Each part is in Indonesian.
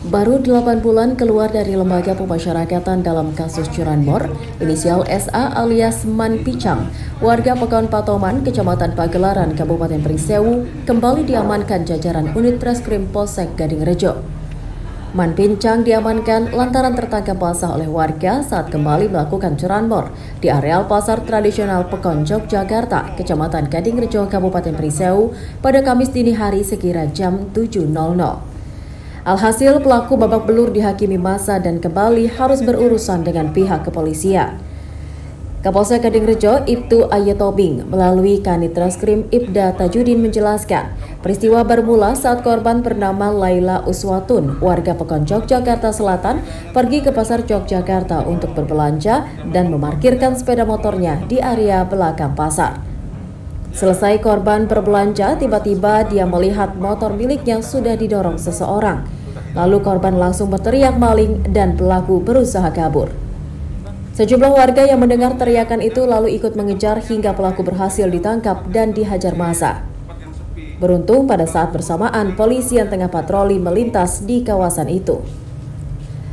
Baru 8 bulan keluar dari lembaga pemasyarakatan dalam kasus curanmor, inisial SA alias Man Picang, warga Pegon Patoman, Kecamatan Pagelaran, Kabupaten Pringsewu, kembali diamankan jajaran unit Treskrim Polsek Gadingrejo. Man Picang diamankan lantaran tertangkap basah oleh warga saat kembali melakukan curanmor di areal pasar tradisional Pegon, Yogyakarta, Kecamatan Gadingrejo, Kabupaten Pringsewu pada Kamis dini hari sekira jam 7.00. Alhasil pelaku babak belur dihakimi massa dan kembali harus berurusan dengan pihak kepolisian. Kapolsek Gadingrejo Ibtu Ayetobing melalui Kanit Treskrim Ibda Tajudin menjelaskan, peristiwa bermula saat korban bernama Laila Uswatun, warga Pegon, Yogyakarta Selatan, pergi ke pasar Yogyakarta untuk berbelanja dan memarkirkan sepeda motornya di area belakang pasar. Selesai korban berbelanja, tiba-tiba dia melihat motor miliknya sudah didorong seseorang. Lalu korban langsung berteriak maling dan pelaku berusaha kabur. Sejumlah warga yang mendengar teriakan itu lalu ikut mengejar hingga pelaku berhasil ditangkap dan dihajar massa. Beruntung pada saat bersamaan polisi yang tengah patroli melintas di kawasan itu.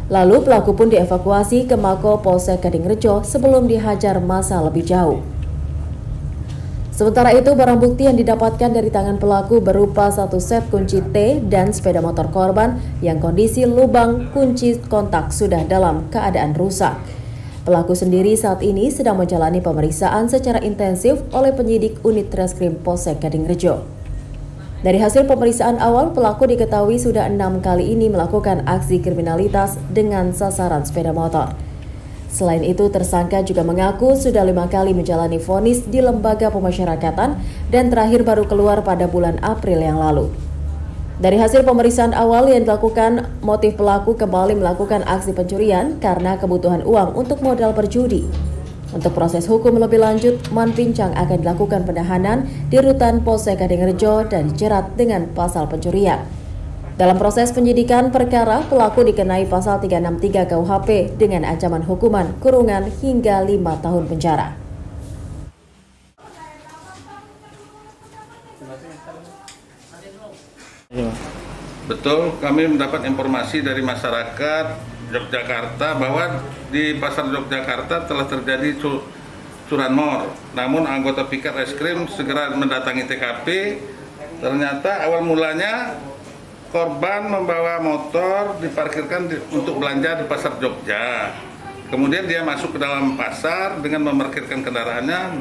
Lalu pelaku pun dievakuasi ke Mako Polsek Gadingrejo sebelum dihajar massa lebih jauh. Sementara itu, barang bukti yang didapatkan dari tangan pelaku berupa satu set kunci T dan sepeda motor korban yang kondisi lubang kunci kontak sudah dalam keadaan rusak. Pelaku sendiri saat ini sedang menjalani pemeriksaan secara intensif oleh penyidik unit Treskrim Polsek Gadingrejo. Dari hasil pemeriksaan awal, pelaku diketahui sudah 6 kali ini melakukan aksi kriminalitas dengan sasaran sepeda motor. Selain itu, tersangka juga mengaku sudah 5 kali menjalani vonis di lembaga pemasyarakatan dan terakhir baru keluar pada bulan April yang lalu. Dari hasil pemeriksaan awal yang dilakukan, motif pelaku kembali melakukan aksi pencurian karena kebutuhan uang untuk modal berjudi. Untuk proses hukum lebih lanjut, Man Picang akan dilakukan penahanan di Rutan Polsek Gadingrejo dan dijerat dengan pasal pencurian. Dalam proses penyidikan perkara, pelaku dikenai pasal 363 KUHP dengan ancaman hukuman kurungan hingga 5 tahun penjara. Betul, kami mendapat informasi dari masyarakat Yogyakarta bahwa di pasar Yogyakarta telah terjadi curanmor. Namun anggota Piket Reskrim segera mendatangi TKP. Ternyata awal mulanya korban membawa motor diparkirkan untuk belanja di pasar Jogja. Kemudian dia masuk ke dalam pasar dengan memarkirkan kendaraannya.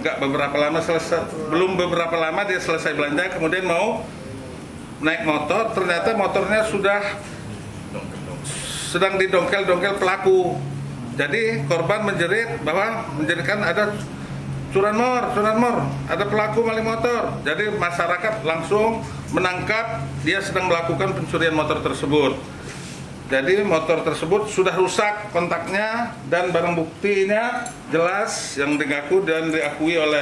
Belum beberapa lama dia selesai belanja, kemudian mau naik motor. Ternyata motornya sedang didongkel-dongkel pelaku. Jadi korban menjeritkan ada curanmor, ada pelaku maling motor. Jadi masyarakat langsung menangkap dia sedang melakukan pencurian motor tersebut. Jadi motor tersebut sudah rusak kontaknya dan barang buktinya jelas yang dingaku dan diakui oleh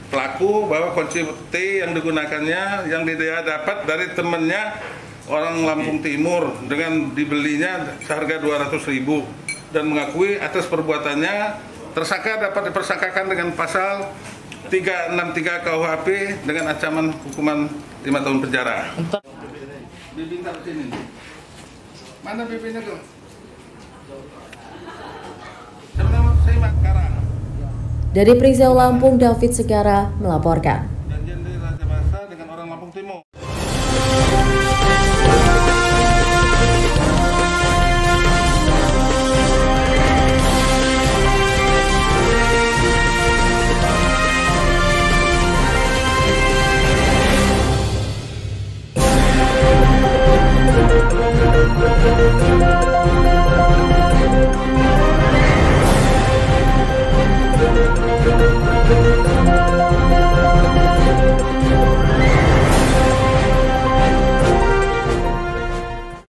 pelaku bahwa kunci T yang digunakannya yang dia dapat dari temannya orang Lampung Timur dengan dibelinya seharga 200.000 dan mengakui atas perbuatannya. Tersangka dapat dipersangkakan dengan pasal 363 KUHP dengan ancaman hukuman 5 tahun penjara. Bibi taruh sini. Mana bibinya tuh? Dari Pringsewu Lampung, David Segara melaporkan.